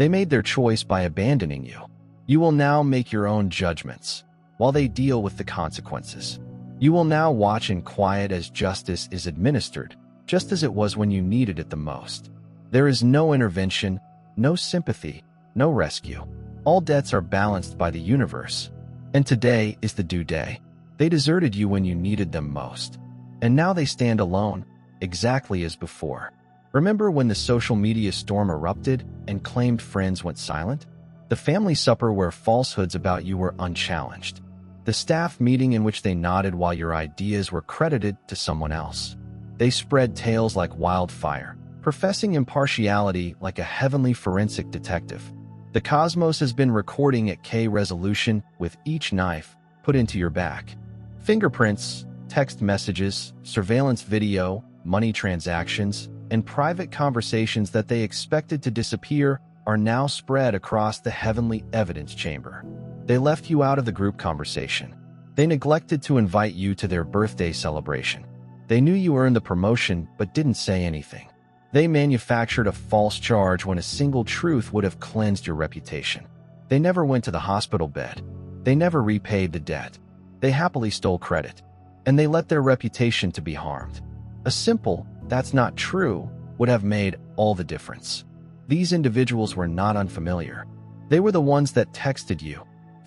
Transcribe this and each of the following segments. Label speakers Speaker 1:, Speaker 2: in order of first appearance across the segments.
Speaker 1: They made their choice by abandoning you. You will now make your own judgments, while they deal with the consequences. You will now watch in quiet as justice is administered, just as it was when you needed it the most. There is no intervention, no sympathy, no rescue. All debts are balanced by the universe. And today is the due day. They deserted you when you needed them most. And now they stand alone, exactly as before. Remember when the social media storm erupted and claimed friends went silent? The family supper where falsehoods about you were unchallenged. The staff meeting in which they nodded while your ideas were credited to someone else. They spread tales like wildfire, professing impartiality like a heavenly forensic detective. The cosmos has been recording at K resolution with each knife put into your back. Fingerprints, text messages, surveillance video, money transactions, and private conversations that they expected to disappear are now spread across the heavenly evidence chamber. They left you out of the group conversation. They neglected to invite you to their birthday celebration. They knew you earned the promotion but didn't say anything. They manufactured a false charge when a single truth would have cleansed your reputation. They never went to the hospital bed. They never repaid the debt. They happily stole credit. And they let their reputation to be harmed. A simple, "That's not true," would have made all the difference. These individuals were not unfamiliar. They were the ones that texted you,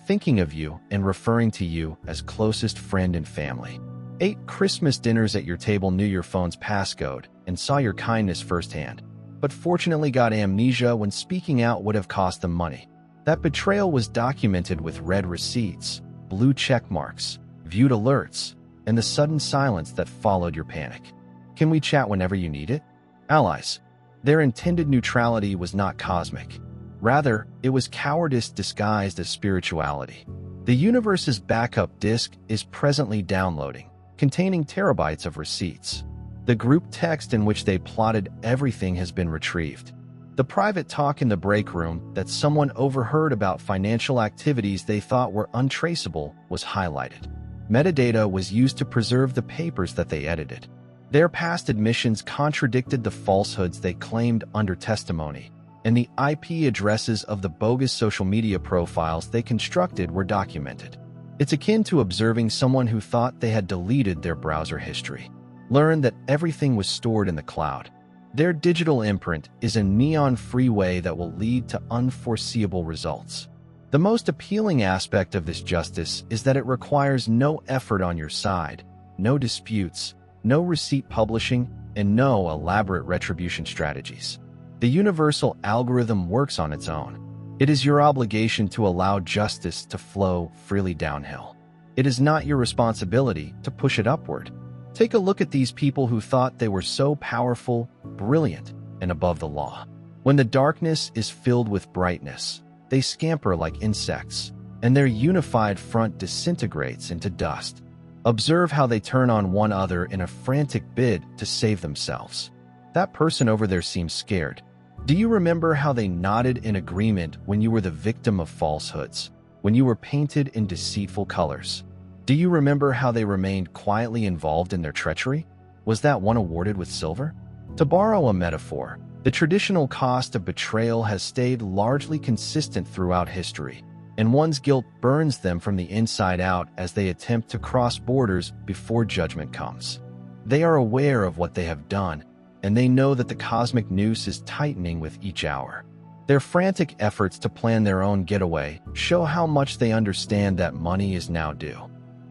Speaker 1: thinking of you and referring to you as closest friend and family. Ate Christmas dinners at your table, knew your phone's passcode, and saw your kindness firsthand, but fortunately got amnesia when speaking out would have cost them money. That betrayal was documented with red receipts, blue check marks, viewed alerts, and the sudden silence that followed your panic. Can we chat whenever you need it? Allies. Their intended neutrality was not cosmic. Rather, it was cowardice disguised as spirituality. The universe's backup disk is presently downloading, containing terabytes of receipts. The group text in which they plotted everything has been retrieved. The private talk in the break room that someone overheard about financial activities they thought were untraceable was highlighted. Metadata was used to preserve the papers that they edited. Their past admissions contradicted the falsehoods they claimed under testimony, and the IP addresses of the bogus social media profiles they constructed were documented. It's akin to observing someone who thought they had deleted their browser history. Learn that everything was stored in the cloud. Their digital imprint is a neon freeway that will lead to unforeseeable results. The most appealing aspect of this justice is that it requires no effort on your side, no disputes, no receipt publishing, and no elaborate retribution strategies. The universal algorithm works on its own. It is your obligation to allow justice to flow freely downhill. It is not your responsibility to push it upward. Take a look at these people who thought they were so powerful, brilliant, and above the law. When the darkness is filled with brightness, they scamper like insects, and their unified front disintegrates into dust. Observe how they turn on one another in a frantic bid to save themselves. That person over there seems scared. Do you remember how they nodded in agreement when you were the victim of falsehoods, when you were painted in deceitful colors? Do you remember how they remained quietly involved in their treachery? Was that one awarded with silver? To borrow a metaphor, the traditional cost of betrayal has stayed largely consistent throughout history, and one's guilt burns them from the inside out as they attempt to cross borders before judgment comes. They are aware of what they have done, and they know that the cosmic noose is tightening with each hour. Their frantic efforts to plan their own getaway show how much they understand that money is now due.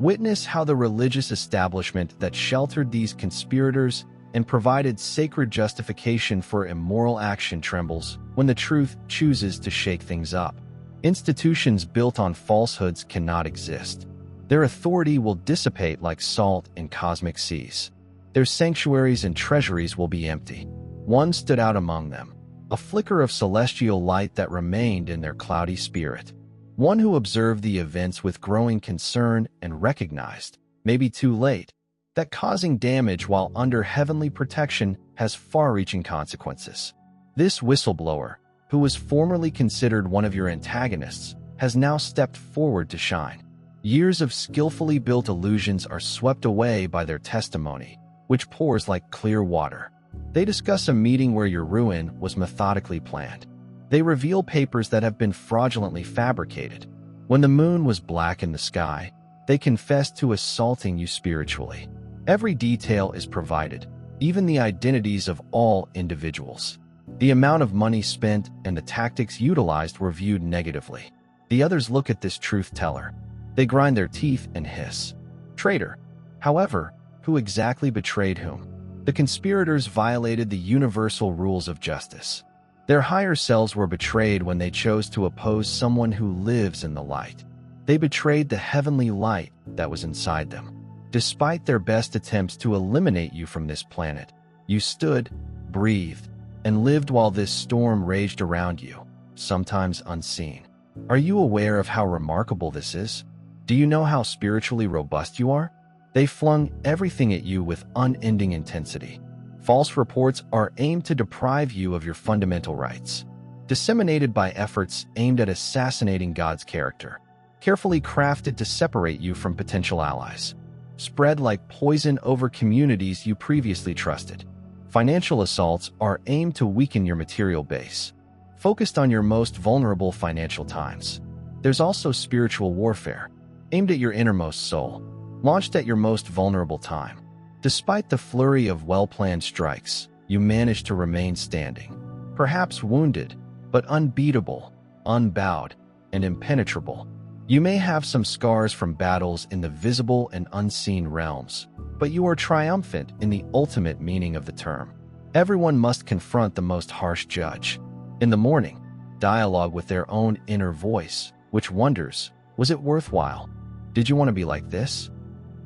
Speaker 1: Witness how the religious establishment that sheltered these conspirators and provided sacred justification for immoral action trembles when the truth chooses to shake things up. Institutions built on falsehoods cannot exist. Their authority will dissipate like salt in cosmic seas. Their sanctuaries and treasuries will be empty. One stood out among them, a flicker of celestial light that remained in their cloudy spirit. One who observed the events with growing concern and recognized, maybe too late, that causing damage while under heavenly protection has far-reaching consequences. This whistleblower, who was formerly considered one of your antagonists, has now stepped forward to shine. Years of skillfully built illusions are swept away by their testimony, which pours like clear water. They discuss a meeting where your ruin was methodically planned. They reveal papers that have been fraudulently fabricated. When the moon was black in the sky, they confess to assaulting you spiritually. Every detail is provided, even the identities of all individuals. The amount of money spent and the tactics utilized were viewed negatively. The others look at this truth teller. They grind their teeth and hiss. Traitor. However, who exactly betrayed whom? The conspirators violated the universal rules of justice. Their higher selves were betrayed when they chose to oppose someone who lives in the light. They betrayed the heavenly light that was inside them. Despite their best attempts to eliminate you from this planet, you stood, breathed, and lived while this storm raged around you, sometimes unseen. Are you aware of how remarkable this is? Do you know how spiritually robust you are? They flung everything at you with unending intensity. False reports are aimed to deprive you of your fundamental rights, disseminated by efforts aimed at assassinating God's character, carefully crafted to separate you from potential allies, spread like poison over communities you previously trusted. Financial assaults are aimed to weaken your material base, focused on your most vulnerable financial times. There's also spiritual warfare, aimed at your innermost soul, launched at your most vulnerable time. Despite the flurry of well-planned strikes, you managed to remain standing, perhaps wounded, but unbeatable, unbowed, and impenetrable. You may have some scars from battles in the visible and unseen realms, but you are triumphant in the ultimate meaning of the term. Everyone must confront the most harsh judge. In the morning, dialogue with their own inner voice, which wonders, was it worthwhile? Did you want to be like this?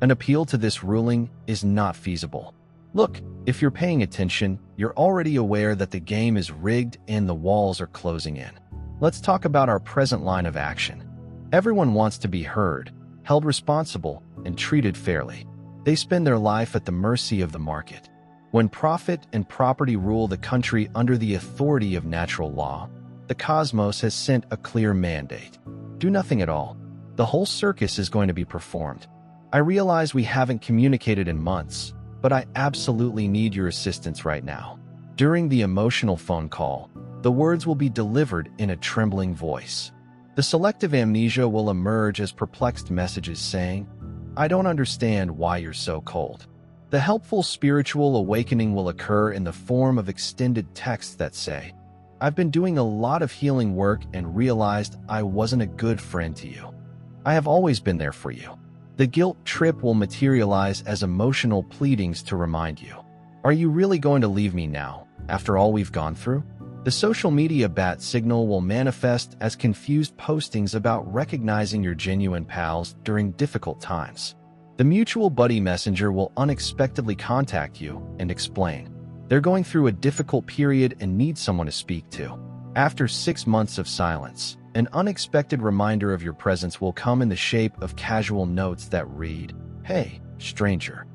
Speaker 1: An appeal to this ruling is not feasible. Look, if you're paying attention, you're already aware that the game is rigged and the walls are closing in. Let's talk about our present line of action. Everyone wants to be heard, held responsible, and treated fairly. They spend their life at the mercy of the market. When profit and property rule the country under the authority of natural law, the cosmos has sent a clear mandate. Do nothing at all. The whole circus is going to be performed. I realize we haven't communicated in months, but I absolutely need your assistance right now. During the emotional phone call, the words will be delivered in a trembling voice. The selective amnesia will emerge as perplexed messages saying, "I don't understand why you're so cold." The helpful spiritual awakening will occur in the form of extended texts that say, "I've been doing a lot of healing work and realized I wasn't a good friend to you. I have always been there for you." The guilt trip will materialize as emotional pleadings to remind you, "Are you really going to leave me now, after all we've gone through?" The social media bat signal will manifest as confused postings about recognizing your genuine pals during difficult times. The mutual buddy messenger will unexpectedly contact you and explain they're going through a difficult period and need someone to speak to. After 6 months of silence, an unexpected reminder of your presence will come in the shape of casual notes that read, "Hey, stranger.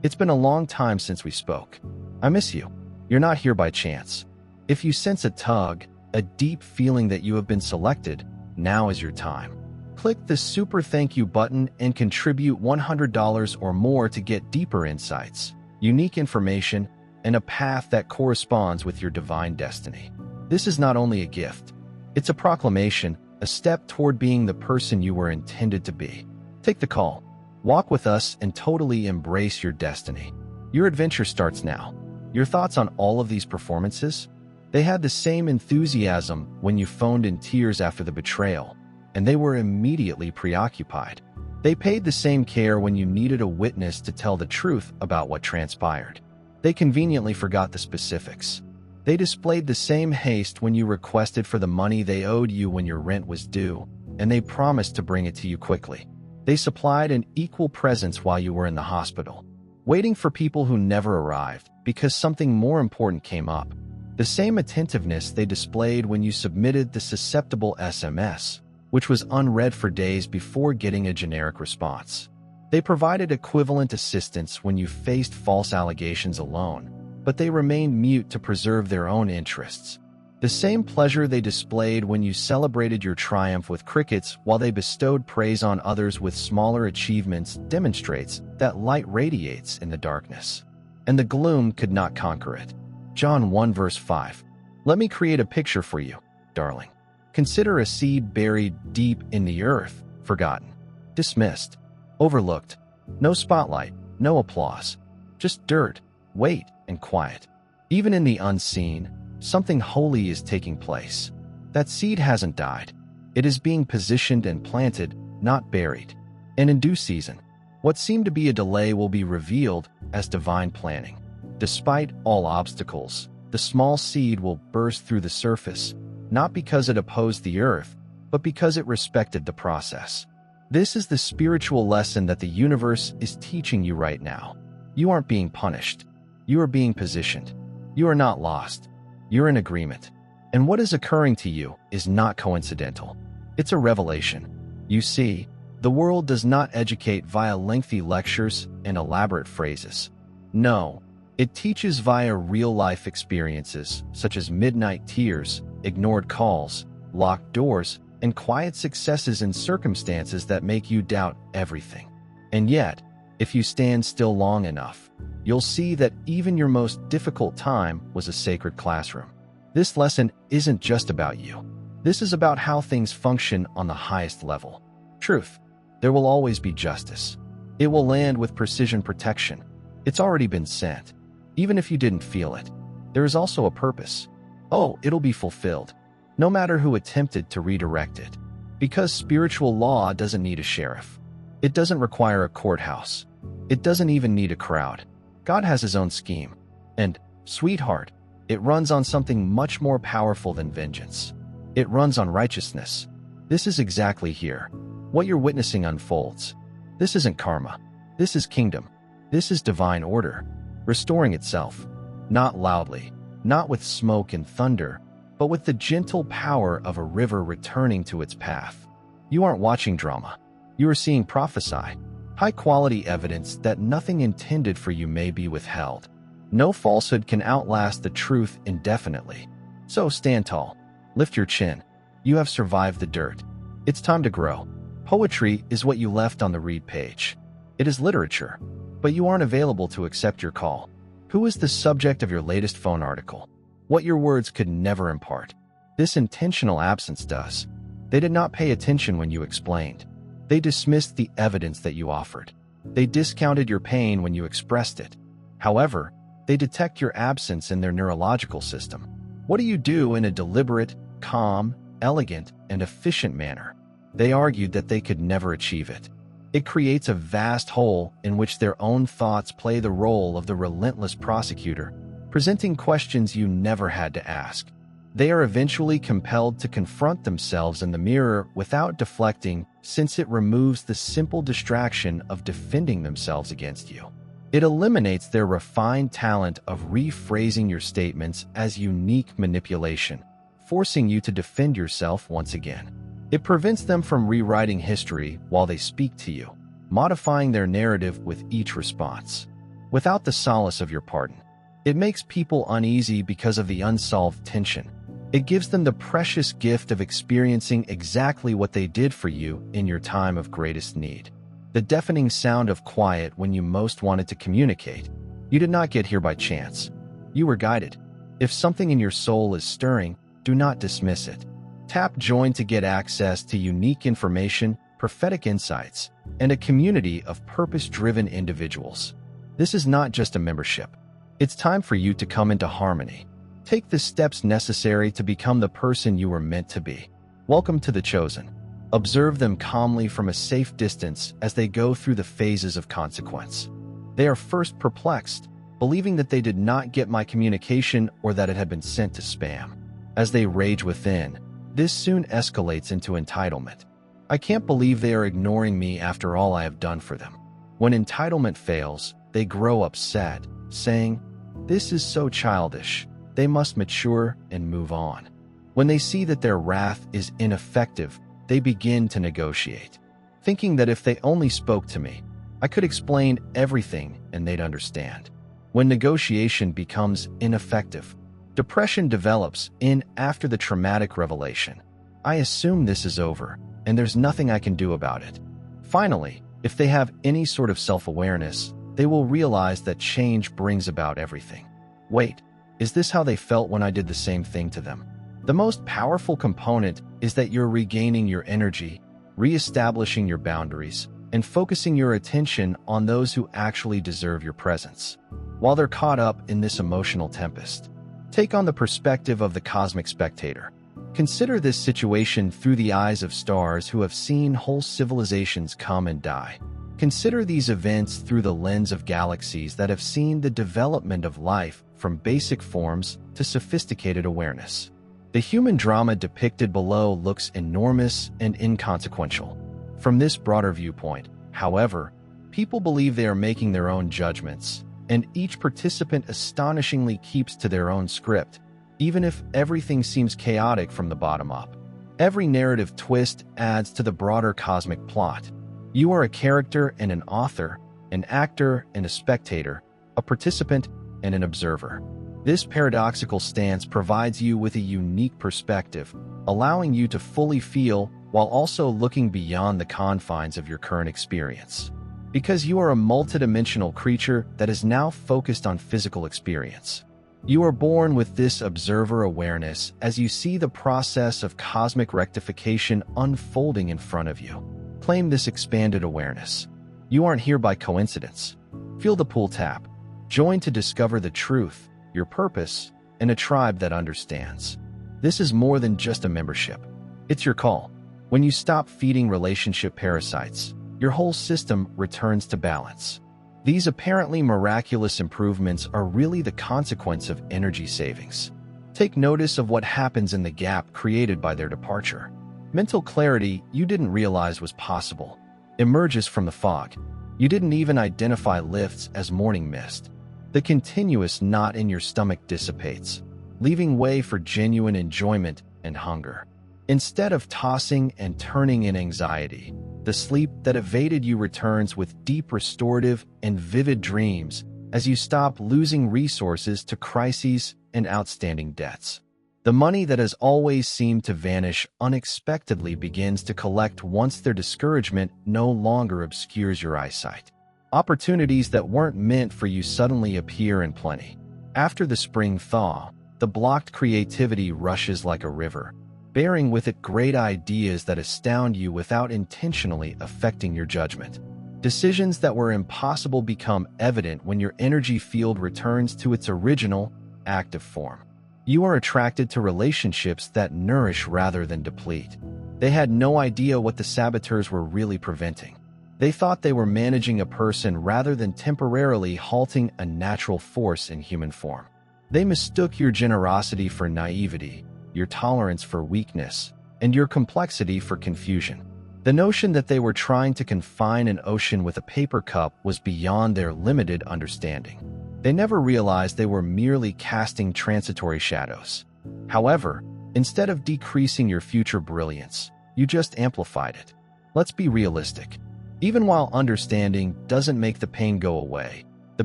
Speaker 1: It's been a long time since we spoke. I miss you. You're not here by chance." If you sense a tug, a deep feeling that you have been selected, now is your time. Click the super thank you button and contribute $100 or more to get deeper insights, unique information, and a path that corresponds with your divine destiny. This is not only a gift, it's a proclamation, a step toward being the person you were intended to be. Take the call. Walk with us and totally embrace your destiny. Your adventure starts now. Your thoughts on all of these performances? They had the same enthusiasm when you phoned in tears after the betrayal, and they were immediately preoccupied. They paid the same care when you needed a witness to tell the truth about what transpired. They conveniently forgot the specifics. They displayed the same haste when you requested for the money they owed you when your rent was due, and they promised to bring it to you quickly. They supplied an equal presence while you were in the hospital, waiting for people who never arrived because something more important came up. The same attentiveness they displayed when you submitted the susceptible SMS, which was unread for days before getting a generic response. They provided equivalent assistance when you faced false allegations alone, but they remained mute to preserve their own interests. The same pleasure they displayed when you celebrated your triumph with crickets while they bestowed praise on others with smaller achievements demonstrates that light radiates in the darkness, and the gloom could not conquer it. John 1 verse 5. Let me create a picture for you. darling. Consider a seed buried deep in the earth, forgotten, dismissed, overlooked. No spotlight, no applause, just dirt, weight, and quiet. Even in the unseen, something holy is taking place. That seed hasn't died. It is being positioned and planted, not buried. And in due season, what seemed to be a delay will be revealed as divine planning. Despite all obstacles, the small seed will burst through the surface, not because it opposed the earth, but because it respected the process. This is the spiritual lesson that the universe is teaching you right now. You aren't being punished. You are being positioned. You are not lost. You're in agreement. And what is occurring to you is not coincidental. It's a revelation. You see, the world does not educate via lengthy lectures and elaborate phrases. No, it teaches via real-life experiences such as midnight tears, ignored calls, locked doors, and quiet successes in circumstances that make you doubt everything. And yet, if you stand still long enough, you'll see that even your most difficult time was a sacred classroom. This lesson isn't just about you. This is about how things function on the highest level. Truth. There will always be justice. It will land with precision protection. It's already been sent. Even if you didn't feel it, there is also a purpose. Oh, it'll be fulfilled, no matter who attempted to redirect it. Because spiritual law doesn't need a sheriff. It doesn't require a courthouse. It doesn't even need a crowd. God has his own scheme. And, sweetheart, it runs on something much more powerful than vengeance. It runs on righteousness. This is exactly here. What you're witnessing unfolds. This isn't karma. This is kingdom. This is divine order, restoring itself. Not loudly, not with smoke and thunder, but with the gentle power of a river returning to its path. You aren't watching drama. You are seeing prophesy. High-quality evidence that nothing intended for you may be withheld. No falsehood can outlast the truth indefinitely. So stand tall. Lift your chin. You have survived the dirt. It's time to grow. Poetry is what you left on the read page. It is literature, but you aren't available to accept your call. Who is the subject of your latest phone article? What your words could never impart. This intentional absence does. They did not pay attention when you explained. They dismissed the evidence that you offered. They discounted your pain when you expressed it. However, they detect your absence in their neurological system. What do you do in a deliberate, calm, elegant, and efficient manner? They argued that they could never achieve it. It creates a vast hole in which their own thoughts play the role of the relentless prosecutor, presenting questions you never had to ask. They are eventually compelled to confront themselves in the mirror without deflecting, since it removes the simple distraction of defending themselves against you. It eliminates their refined talent of rephrasing your statements as unique manipulation, forcing you to defend yourself once again. It prevents them from rewriting history while they speak to you, modifying their narrative with each response. Without the solace of your pardon, it makes people uneasy because of the unsolved tension. It gives them the precious gift of experiencing exactly what they did for you in your time of greatest need. The deafening sound of quiet when you most wanted to communicate. You did not get here by chance. You were guided. If something in your soul is stirring, do not dismiss it. Tap join to get access to unique information, prophetic insights, and a community of purpose-driven individuals. This is not just a membership. It's time for you to come into harmony. Take the steps necessary to become the person you were meant to be. Welcome to the chosen. Observe them calmly from a safe distance as they go through the phases of consequence. They are first perplexed, believing that they did not get my communication or that it had been sent to spam. As they rage within, this soon escalates into entitlement. I can't believe they are ignoring me after all I have done for them. When entitlement fails, they grow upset, saying, "This is so childish. They must mature and move on." When they see that their wrath is ineffective, they begin to negotiate, thinking that if they only spoke to me, I could explain everything and they'd understand. When negotiation becomes ineffective, depression develops after the traumatic revelation. I assume this is over, and there's nothing I can do about it. Finally, if they have any sort of self-awareness, they will realize that change brings about everything. Wait, is this how they felt when I did the same thing to them? The most powerful component is that you're regaining your energy, reestablishing your boundaries, and focusing your attention on those who actually deserve your presence. While they're caught up in this emotional tempest, take on the perspective of the cosmic spectator. Consider this situation through the eyes of stars who have seen whole civilizations come and die. Consider these events through the lens of galaxies that have seen the development of life from basic forms to sophisticated awareness. The human drama depicted below looks enormous and inconsequential. From this broader viewpoint, however, people believe they are making their own judgments, and each participant astonishingly keeps to their own script, even if everything seems chaotic from the bottom up. Every narrative twist adds to the broader cosmic plot. You are a character and an author, an actor and a spectator, a participant and an observer. This paradoxical stance provides you with a unique perspective, allowing you to fully feel while also looking beyond the confines of your current experience. Because you are a multidimensional creature that is now focused on physical experience. You are born with this observer awareness as you see the process of cosmic rectification unfolding in front of you. Claim this expanded awareness. You aren't here by coincidence. Feel the pull tap. Join to discover the truth, your purpose, and a tribe that understands. This is more than just a membership. It's your call. When you stop feeding relationship parasites, your whole system returns to balance. These apparently miraculous improvements are really the consequence of energy savings. Take notice of what happens in the gap created by their departure. Mental clarity you didn't realize was possible emerges from the fog. You didn't even identify lifts as morning mist. The continuous knot in your stomach dissipates, leaving way for genuine enjoyment and hunger. Instead of tossing and turning in anxiety, the sleep that evaded you returns with deep restorative and vivid dreams as you stop losing resources to crises and outstanding debts. The money that has always seemed to vanish unexpectedly begins to collect once their discouragement no longer obscures your eyesight. Opportunities that weren't meant for you suddenly appear in plenty. After the spring thaw, the blocked creativity rushes like a river, bearing with it great ideas that astound you without intentionally affecting your judgment. Decisions that were impossible become evident when your energy field returns to its original, active form. You are attracted to relationships that nourish rather than deplete. They had no idea what the saboteurs were really preventing. They thought they were managing a person rather than temporarily halting a natural force in human form. They mistook your generosity for naivety, your tolerance for weakness, and your complexity for confusion. The notion that they were trying to confine an ocean with a paper cup was beyond their limited understanding. They never realized they were merely casting transitory shadows. However, instead of decreasing your future brilliance, you just amplified it. Let's be realistic. Even while understanding doesn't make the pain go away, the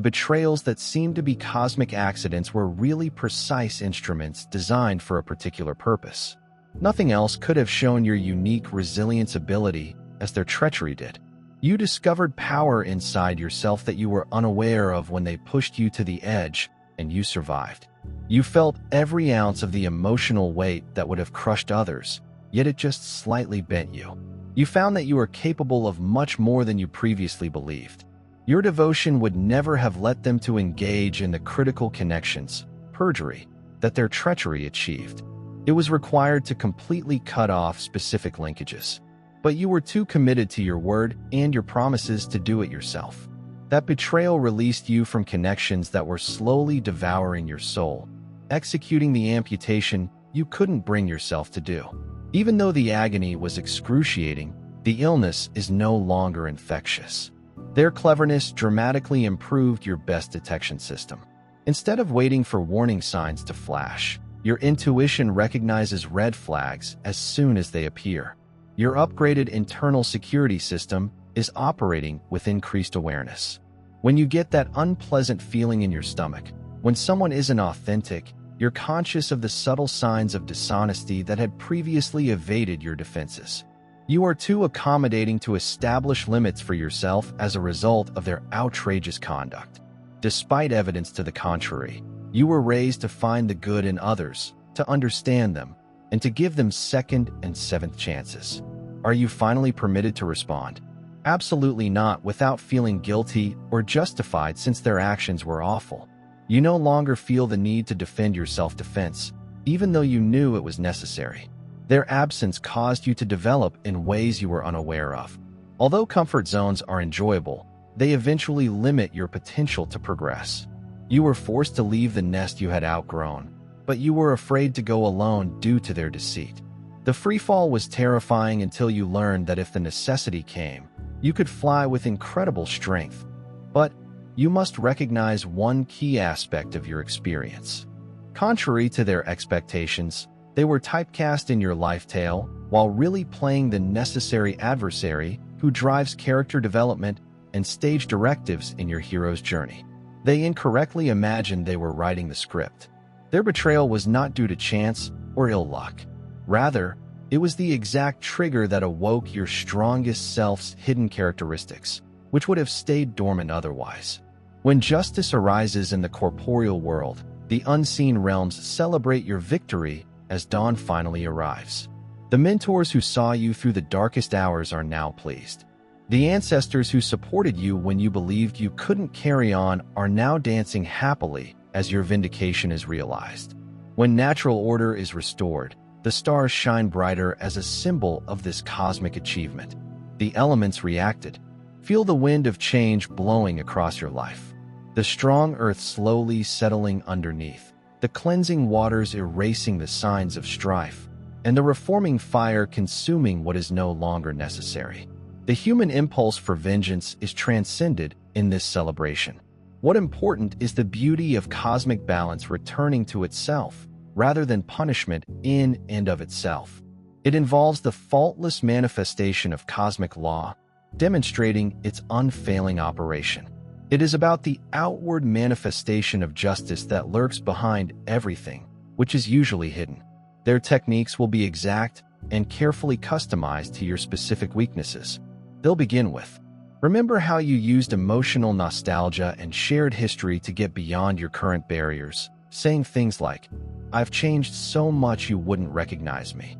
Speaker 1: betrayals that seemed to be cosmic accidents were really precise instruments designed for a particular purpose. Nothing else could have shown your unique resilience ability as their treachery did. You discovered power inside yourself that you were unaware of when they pushed you to the edge, and you survived. You felt every ounce of the emotional weight that would have crushed others, yet it just slightly bent you. You found that you were capable of much more than you previously believed. Your devotion would never have let them to engage in the critical connections, perjury, that their treachery achieved. It was required to completely cut off specific linkages. But you were too committed to your word and your promises to do it yourself. That betrayal released you from connections that were slowly devouring your soul, executing the amputation you couldn't bring yourself to do. Even though the agony was excruciating, the illness is no longer infectious. Their cleverness dramatically improved your best detection system. Instead of waiting for warning signs to flash, your intuition recognizes red flags as soon as they appear. Your upgraded internal security system is operating with increased awareness. When you get that unpleasant feeling in your stomach, when someone isn't authentic, you're conscious of the subtle signs of dishonesty that had previously evaded your defenses. You are too accommodating to establish limits for yourself as a result of their outrageous conduct. Despite evidence to the contrary, you were raised to find the good in others, to understand them, and to give them second and seventh chances. Are you finally permitted to respond? Absolutely not, without feeling guilty or justified since their actions were awful. You no longer feel the need to defend your self-defense, even though you knew it was necessary. Their absence caused you to develop in ways you were unaware of. Although comfort zones are enjoyable, they eventually limit your potential to progress. You were forced to leave the nest you had outgrown, but you were afraid to go alone due to their deceit. The freefall was terrifying until you learned that if the necessity came, you could fly with incredible strength. But you must recognize one key aspect of your experience. Contrary to their expectations, they were typecast in your life tale while really playing the necessary adversary who drives character development and stage directives in your hero's journey. They incorrectly imagined they were writing the script. Their betrayal was not due to chance or ill luck. Rather, it was the exact trigger that awoke your strongest self's hidden characteristics, which would have stayed dormant otherwise. When justice arises in the corporeal world, the unseen realms celebrate your victory as dawn finally arrives. The mentors who saw you through the darkest hours are now pleased. The ancestors who supported you when you believed you couldn't carry on are now dancing happily as your vindication is realized. When natural order is restored, the stars shine brighter as a symbol of this cosmic achievement. The elements reacted. Feel the wind of change blowing across your life. The strong earth slowly settling underneath, the cleansing waters erasing the signs of strife, and the reforming fire consuming what is no longer necessary. The human impulse for vengeance is transcended in this celebration. What important is the beauty of cosmic balance returning to itself, rather than punishment in and of itself. It involves the faultless manifestation of cosmic law, demonstrating its unfailing operation. It is about the outward manifestation of justice that lurks behind everything, which is usually hidden. Their techniques will be exact and carefully customized to your specific weaknesses. They'll begin with, remember how you used emotional nostalgia and shared history to get beyond your current barriers, saying things like, "I've changed so much you wouldn't recognize me."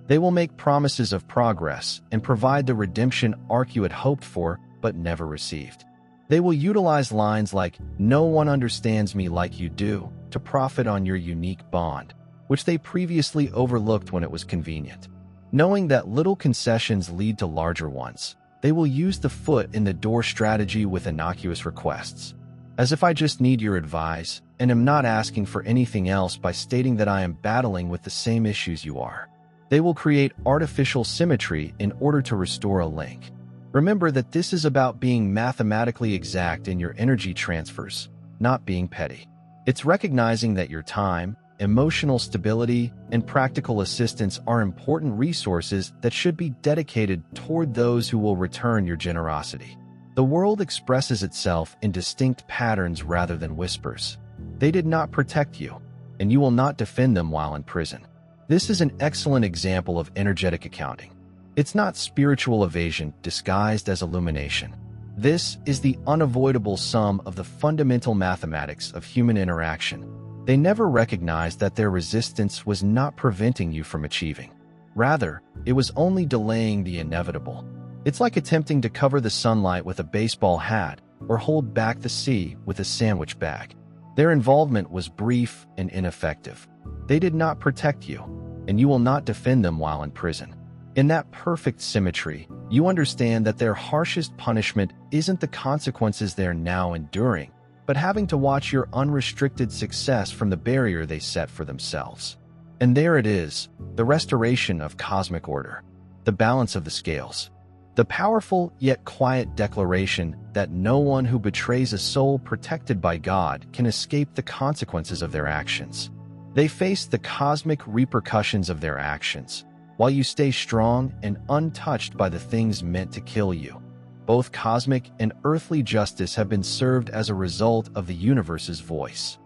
Speaker 1: They will make promises of progress and provide the redemption arc you had hoped for but never received. They will utilize lines like, "No one understands me like you do," to profit on your unique bond, which they previously overlooked when it was convenient. Knowing that little concessions lead to larger ones, they will use the foot in the door strategy with innocuous requests. As if I just need your advice and am not asking for anything else by stating that I am battling with the same issues you are. They will create artificial symmetry in order to restore a link. Remember that this is about being mathematically exact in your energy transfers, not being petty. It's recognizing that your time, emotional stability, and practical assistance are important resources that should be dedicated toward those who will return your generosity. The world expresses itself in distinct patterns rather than whispers. They did not protect you, and you will not defend them while in prison. This is an excellent example of energetic accounting. It's not spiritual evasion disguised as illumination. This is the unavoidable sum of the fundamental mathematics of human interaction. They never recognized that their resistance was not preventing you from achieving. Rather, it was only delaying the inevitable. It's like attempting to cover the sunlight with a baseball hat or hold back the sea with a sandwich bag. Their involvement was brief and ineffective. They did not protect you, and you will not defend them while in prison. In that perfect symmetry, you understand that their harshest punishment isn't the consequences they're now enduring, but having to watch your unrestricted success from the barrier they set for themselves. And there it is, the restoration of cosmic order, the balance of the scales, the powerful yet quiet declaration that no one who betrays a soul protected by God can escape the consequences of their actions. They face the cosmic repercussions of their actions, while you stay strong and untouched by the things meant to kill you. Both cosmic and earthly justice have been served as a result of the universe's voice.